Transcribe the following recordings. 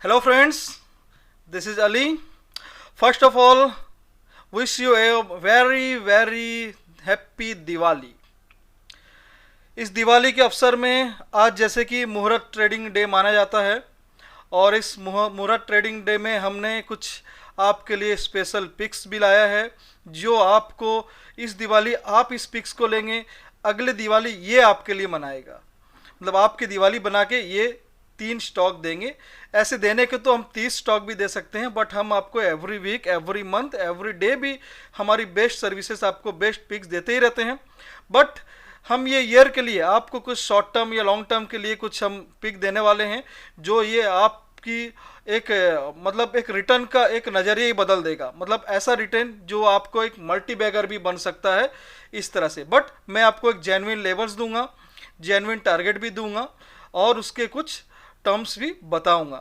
Hello friends, this is Ali. First of all, wish you a very happy Diwali. इस दिवाली के अवसर में आज जैसे कि मुहूर्त ट्रेडिंग डे माना जाता है और इस मुहूर्त ट्रेडिंग डे में हमने कुछ आपके लिए स्पेशल पिक्स भी लाया है जो आपको इस दिवाली आप इस पिक्स को लेंगे, अगले दिवाली ये आपके लिए मनाएगा। मतलब आपकी दिवाली बना के ये 3 स्टॉक देंगे। ऐसे देने के तो हम 30 स्टॉक भी दे सकते हैं, बट हम आपको every week, every month, every day भी हमारी बेस्ट सर्विसेज, आपको बेस्ट पिक्स देते ही रहते हैं। बट हम ये ईयर के लिए आपको कुछ शॉर्ट टर्म या लॉन्ग टर्म के लिए कुछ हम पिक देने वाले हैं जो ये आपकी एक मतलब एक रिटर्न का एक नज़रिया ही बदल देगा। मतलब ऐसा रिटर्न जो आपको एक मल्टी बैगर भी बन सकता है इस तरह से। बट मैं आपको एक जेन्युइन लेवल्स दूंगा, जेन्युइन टारगेट भी दूंगा और उसके कुछ टर्म्स भी बताऊंगा।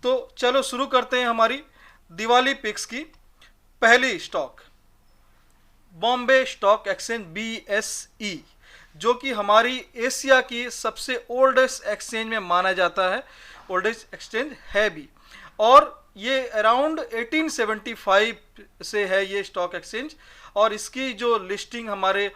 तो चलो शुरू करते हैं हमारी दिवाली पिक्स की। पहली stock Bombay stock exchange BSE, जो कि हमारी एशिया की सबसे ओल्डेस्ट एक्सचेंज में माना जाता है, ओल्डेस्ट एक्सचेंज है भी। और ये अराउंड 1875 से है ये स्टॉक एक्सचेंज। और इसकी जो लिस्टिंग हमारे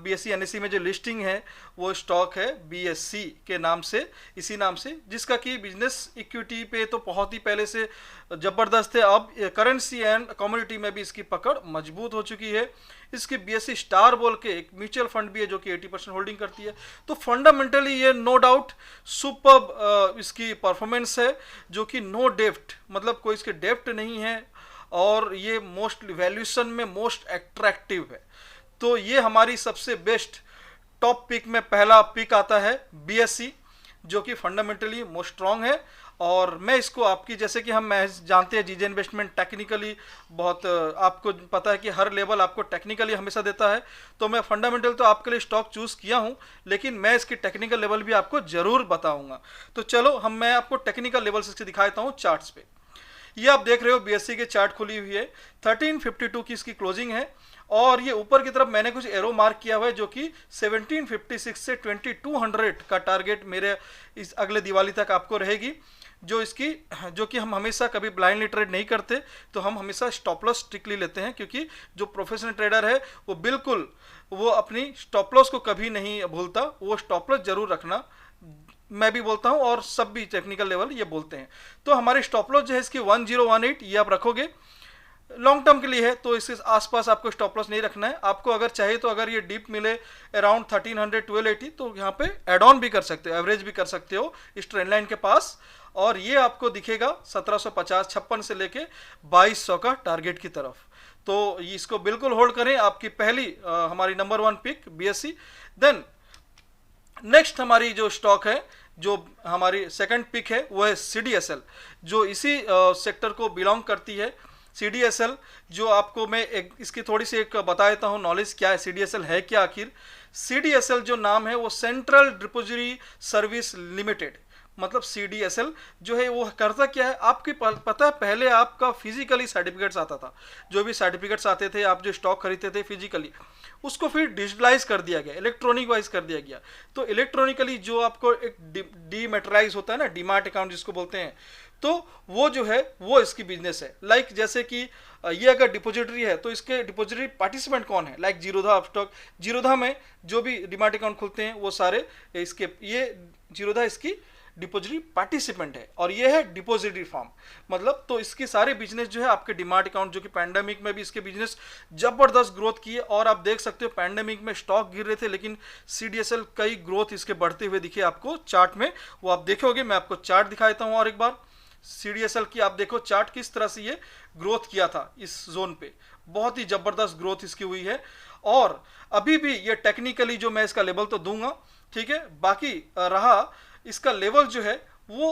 BSE NSE में जो लिस्टिंग है वो स्टॉक है BSE के नाम से, इसी नाम से, जिसका कि बिजनेस इक्विटी पे तो बहुत ही पहले से ज़बरदस्त है। अब करेंसी एंड कमोडिटी में भी इसकी पकड़ मजबूत हो चुकी है। इसकी BSE स्टार बोल के एक म्यूचुअल फंड भी है जो कि 80% होल्डिंग करती है। तो फंडामेंटली ये नो डाउट सुपर इसकी परफॉर्मेंस है, जो कि नो डेप्ट, मतलब कोई इसके डेप्ट नहीं है और ये मोस्ट वैल्यूएशन में मोस्ट एट्रैक्टिव है। तो ये हमारी सबसे बेस्ट टॉप पिक में पहला पिक आता है BSE, जो कि फंडामेंटली मोस्ट स्ट्रॉन्ग है। और मैं इसको आपकी, जैसे कि हम जानते हैं जीजे इन्वेस्टमेंट टेक्निकली बहुत आपको पता है कि हर लेवल आपको टेक्निकली हमेशा देता है। तो मैं फंडामेंटल तो आपके लिए स्टॉक चूज़ किया हूं, लेकिन मैं इसकी टेक्निकल लेवल भी आपको ज़रूर बताऊंगा। तो चलो मैं आपको टेक्निकल लेवल से दिखाता हूँ चार्ट्स पे। ये आप देख रहे हो BSE के चार्ट खुली हुई है, 1352 की इसकी क्लोजिंग है। और ये ऊपर की तरफ मैंने कुछ एरो मार्क किया हुआ है जो कि 1756 से 2200 का टारगेट मेरे इस अगले दिवाली तक आपको रहेगी। जो कि हम हमेशा कभी ब्लाइंडली ट्रेड नहीं करते, तो हम हमेशा स्टॉप लॉस स्ट्रिक्टली लेते हैं, क्योंकि जो प्रोफेशनल ट्रेडर है वो बिल्कुल वो अपनी स्टॉप लॉस को कभी नहीं भूलता, वो स्टॉप लॉस जरूर रखना मैं भी बोलता हूं और सब भी टेक्निकल लेवल ये बोलते हैं। तो हमारी स्टॉप लॉस जो है इसकी 1018 ये आप रखोगे। लॉन्ग टर्म के लिए है तो इसके आसपास आपको स्टॉप लॉस नहीं रखना है। आपको अगर चाहिए तो अगर ये डीप मिले अराउंड 1300 1280 तो यहाँ पे एड ऑन भी कर सकते हो, एवरेज भी कर सकते हो इस ट्रेंड लाइन के पास। और ये आपको दिखेगा 1750 56 से लेके 2200 का टारगेट की तरफ। तो इसको बिल्कुल होल्ड करें, आपकी पहली हमारी number 1 pick BSE। Then next हमारी जो स्टॉक है, जो हमारी सेकंड पिक है, वो है CDSL, जो इसी सेक्टर को बिलोंग करती है। CDSL जो आपको मैं इसकी थोड़ी सी एक बता देता हूँ नॉलेज क्या है, CDSL है क्या आखिर। CDSL जो नाम है वो सेंट्रल डिपॉजिटरी सर्विस लिमिटेड, मतलब CDSL जो है वो करता क्या है, आपकी पता है पहले आपका फिजिकली सर्टिफिकेट्स आता था, जो भी सर्टिफिकेट्स आते थे, आप जो स्टॉक खरीदते थे फिजिकली, उसको फिर डिजिटलाइज कर दिया गया, इलेक्ट्रॉनिक वाइज कर दिया गया। तो इलेक्ट्रॉनिकली जो आपको एक डीमेटराइज होता है ना, डीमार्ट अकाउंट जिसको बोलते हैं, तो वो जो है वो इसकी बिजनेस है। लाइक जैसे कि ये अगर डिपॉजिटरी है तो इसके डिपॉजिटरी पार्टिसिपेंट कौन है, लाइक जीरोधा अपस्टॉक, जीरोधा में जो भी डीमार्ट अकाउंट खुलते हैं वो सारे इसके, ये जीरोधा इसकी डिपॉजिटरी पार्टिसिपेंट है और ये है डिपॉजिटरी फॉर्म। मतलब तो इसकी सारे बिजनेस जो है आपके डीमार्ट अकाउंट, जो कि पैंडेमिक में भी इसके बिजनेस जबरदस्त ग्रोथ की है। और आप देख सकते हो पैंडेमिक में स्टॉक गिर रहे थे, लेकिन CDSL कई ग्रोथ इसके बढ़ते हुए दिखे आपको चार्ट में, वो आप देखोगे। मैं आपको चार्ट दिखा देता हूँ और एक बार CDSL की आप देखो चार्ट किस तरह से ये ग्रोथ किया था इस जोन पे, बहुत ही जबरदस्त ग्रोथ इसकी हुई है। और अभी भी ये टेक्निकली जो मैं इसका लेवल तो दूंगा, ठीक है, बाकी रहा इसका लेवल जो है वो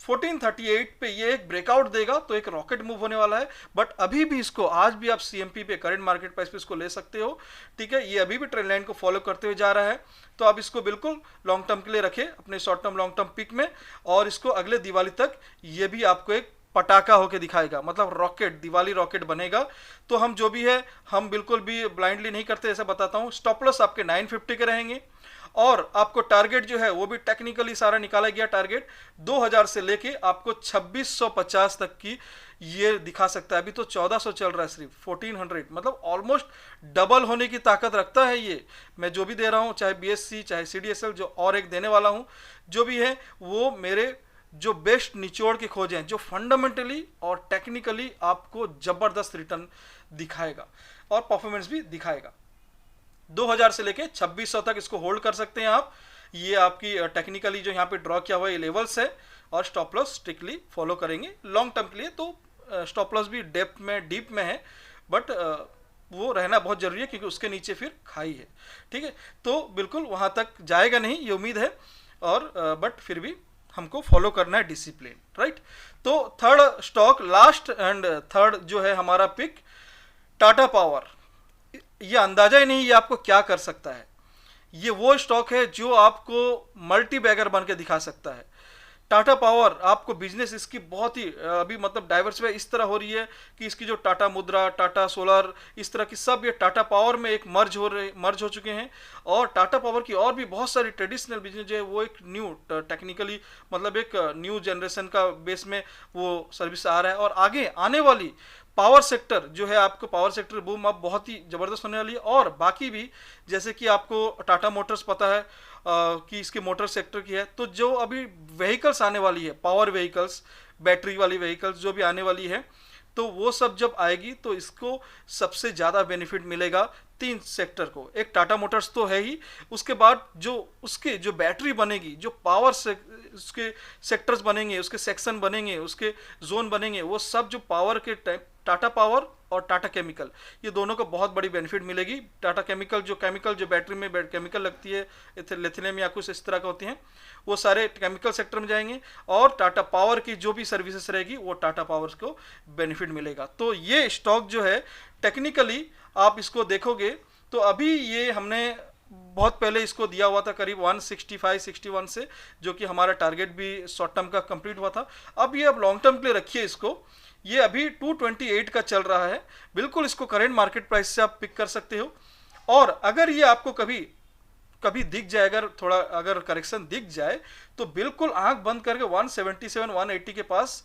1438 पे ये एक ब्रेकआउट देगा तो एक रॉकेट मूव होने वाला है। बट अभी भी इसको आज भी आप CMP पे, करंट मार्केट प्राइस पे इसको ले सकते हो, ठीक है। ये अभी भी ट्रेंड लाइन को फॉलो करते हुए जा रहा है, तो आप इसको बिल्कुल लॉन्ग टर्म के लिए रखें अपने short term long term pick में। और इसको अगले दिवाली तक ये भी आपको एक पटाखा होके दिखाएगा, मतलब रॉकेट, दिवाली रॉकेट बनेगा। तो हम जो भी है हम बिल्कुल भी ब्लाइंडली नहीं करते, ऐसा बताता हूँ। स्टॉप लॉस आपके 950 के रहेंगे और आपको टारगेट जो है वो भी टेक्निकली सारा निकाला गया। टारगेट 2000 से लेके आपको 2650 तक की ये दिखा सकता है। अभी तो 1400 चल रहा है सिर्फ, 1400, मतलब ऑलमोस्ट डबल होने की ताकत रखता है ये। मैं जो भी दे रहा हूँ, चाहे BSC चाहे CDSL, जो और एक देने वाला हूँ, जो भी है वो मेरे जो बेस्ट निचोड़ के खोज हैं, जो फंडामेंटली और टेक्निकली आपको जबरदस्त रिटर्न दिखाएगा और परफॉर्मेंस भी दिखाएगा। 2000 से लेके 2600 तक इसको होल्ड कर सकते हैं आप। ये आपकी टेक्निकली जो यहाँ पे ड्रॉ किया हुआ ये लेवल्स है, और स्टॉप लॉस स्ट्रिक्टली फॉलो करेंगे लॉन्ग टर्म के लिए। तो स्टॉप लॉस भी डेप्थ में डीप में है, बट वो रहना बहुत जरूरी है क्योंकि उसके नीचे फिर खाई है। ठीक है, तो बिल्कुल वहाँ तक जाएगा नहीं ये उम्मीद है, और बट फिर भी हमको फॉलो करना है डिसिप्लिन, राइट। तो third stock, last and third जो है हमारा पिक, टाटा पावर। ये अंदाजा ही नहीं ये आपको क्या कर सकता है। ये वो स्टॉक है जो आपको मल्टी बैगर बन के दिखा सकता है। टाटा पावर आपको बिजनेस इसकी बहुत ही अभी मतलब डाइवर्सिफाई इस तरह हो रही है कि इसकी जो टाटा मुद्रा, टाटा सोलर, इस तरह की सब ये टाटा पावर में एक मर्ज हो चुके हैं। और टाटा पावर की और भी बहुत सारी ट्रेडिशनल बिजनेस जो है वो एक न्यू टेक्निकली मतलब एक न्यू जनरेशन का बेस में वो सर्विस आ रहा है। और आगे आने वाली पावर सेक्टर जो है, आपको पावर सेक्टर बूम अब बहुत ही ज़बरदस्त होने वाली है। और बाकी भी जैसे कि आपको टाटा मोटर्स पता है कि इसके मोटर सेक्टर की है, तो जो अभी व्हीकल्स आने वाली है, पावर व्हीकल्स, बैटरी वाली व्हीकल्स जो भी आने वाली है, तो वो सब जब आएगी तो इसको सबसे ज़्यादा बेनिफिट मिलेगा 3 सेक्टर को। एक टाटा मोटर्स तो है ही, उसके बाद जो उसके जो बैटरी बनेगी, जो पावर से उसके सेक्टर्स बनेंगे, उसके सेक्शन बनेंगे, उसके जोन बनेंगे, वो सब जो पावर के टाइप, टाटा पावर और टाटा केमिकल, ये दोनों को बहुत बड़ी बेनिफिट मिलेगी। टाटा केमिकल जो बैटरी में केमिकल लगती है, लिथियम या कुछ इस तरह का होती हैं, वो सारे केमिकल सेक्टर में जाएंगे। और टाटा पावर की जो भी सर्विसेज रहेगी वो टाटा पावर को बेनिफिट मिलेगा। तो ये स्टॉक जो है टेक्निकली आप इसको देखोगे तो अभी ये हमने बहुत पहले इसको दिया हुआ था करीब 165-61 से, जो कि हमारा टारगेट भी शॉर्ट टर्म का कंप्लीट हुआ था। अब ये अब लॉन्ग टर्म के लिए रखिए इसको, ये अभी 228 का चल रहा है। बिल्कुल इसको करेंट मार्केट प्राइस से आप पिक कर सकते हो। और अगर ये आपको कभी दिख जाए, अगर करेक्शन दिख जाए, तो बिल्कुल आंख बंद करके 177-180 के पास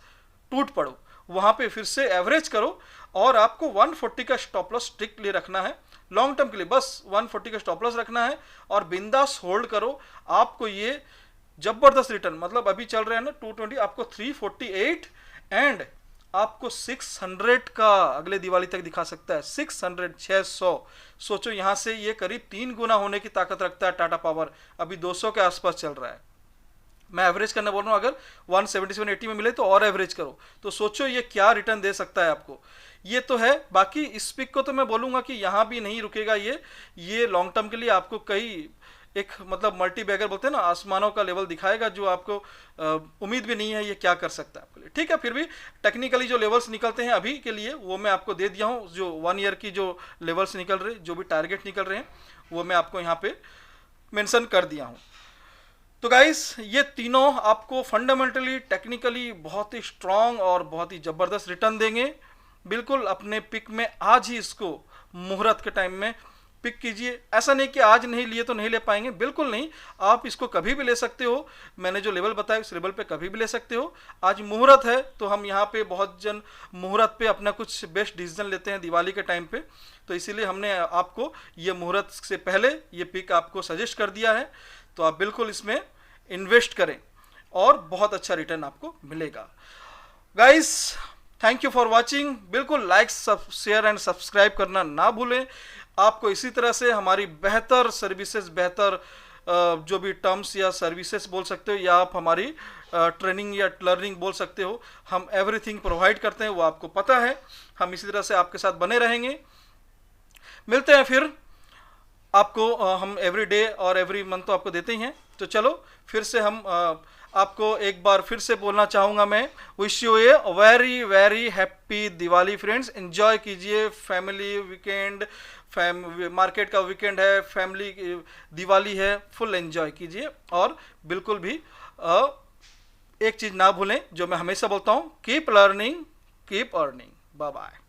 टूट पड़ो, वहां पे फिर से एवरेज करो। और आपको 140 का स्टॉप लॉस स्ट्रिक्टली रखना है लॉन्ग टर्म के लिए, बस 140 का स्टॉप लॉस रखना है और बिंदास होल्ड करो। आपको ये जबरदस्त रिटर्न, मतलब अभी चल रहा है ना 220, आपको 348 एंड आपको 600 का अगले दिवाली तक दिखा सकता है। 600 सोचो, यहां से ये करीब 3 गुना होने की ताकत रखता है टाटा पावर। अभी 200 के आसपास चल रहा है। मैं एवरेज करना बोल रहा हूँ, अगर 177-80 में मिले तो और एवरेज करो, तो सोचो ये क्या रिटर्न दे सकता है आपको। ये तो है। बाकी इस पिक को तो मैं बोलूँगा कि यहाँ भी नहीं रुकेगा ये लॉन्ग टर्म के लिए आपको कई एक मतलब मल्टी बैगर बोलते हैं ना, आसमानों का लेवल दिखाएगा, जो आपको उम्मीद भी नहीं है ये क्या कर सकता है आपके लिए। ठीक है, फिर भी टेक्निकली जो लेवल्स निकलते हैं अभी के लिए वो मैं आपको दे दिया हूँ। जो 1 ईयर की जो लेवल्स निकल रहे, जो भी टारगेट निकल रहे हैं, वो मैं आपको यहाँ पे मेंशन कर दिया हूँ। तो गाइस, ये तीनों आपको फंडामेंटली टेक्निकली बहुत ही स्ट्रांग और बहुत ही ज़बरदस्त रिटर्न देंगे। बिल्कुल अपने पिक में आज ही इसको मुहूर्त के टाइम में पिक कीजिए। ऐसा नहीं कि आज नहीं लिए तो नहीं ले पाएंगे, बिल्कुल नहीं। आप इसको कभी भी ले सकते हो। मैंने जो लेवल बताया उस लेवल पे कभी भी ले सकते हो। आज मुहूर्त है तो हम यहाँ पे बहुत जन मुहूर्त पे अपना कुछ बेस्ट डिसीजन लेते हैं दिवाली के टाइम पे, तो इसीलिए हमने आपको ये मुहूर्त से पहले ये पिक आपको सजेस्ट कर दिया है। तो आप बिल्कुल इसमें इन्वेस्ट करें और बहुत अच्छा रिटर्न आपको मिलेगा। Guys, thank you for watching. बिल्कुल लाइक, शेयर एंड सब्सक्राइब करना ना भूलें। आपको इसी तरह से हमारी बेहतर सर्विसेज, बेहतर जो भी टर्म्स या सर्विसेज बोल सकते हो, या आप हमारी ट्रेनिंग या लर्निंग बोल सकते हो, हम एवरीथिंग प्रोवाइड करते हैं, वो आपको पता है। हम इसी तरह से आपके साथ बने रहेंगे। मिलते हैं फिर आपको, हम एवरी डे और एवरी मंथ तो आपको देते ही हैं। तो चलो फिर से हम आपको एक बार फिर से बोलना चाहूँगा मैं, wish U a very very happy Diwali friends. Enjoy कीजिए फैमिली वीकेंड, मार्केट का वीकेंड है, फैमिली दिवाली है, फुल एंजॉय कीजिए। और बिल्कुल भी एक चीज़ ना भूलें जो मैं हमेशा बोलता हूँ, keep learning keep earning. Bye bye.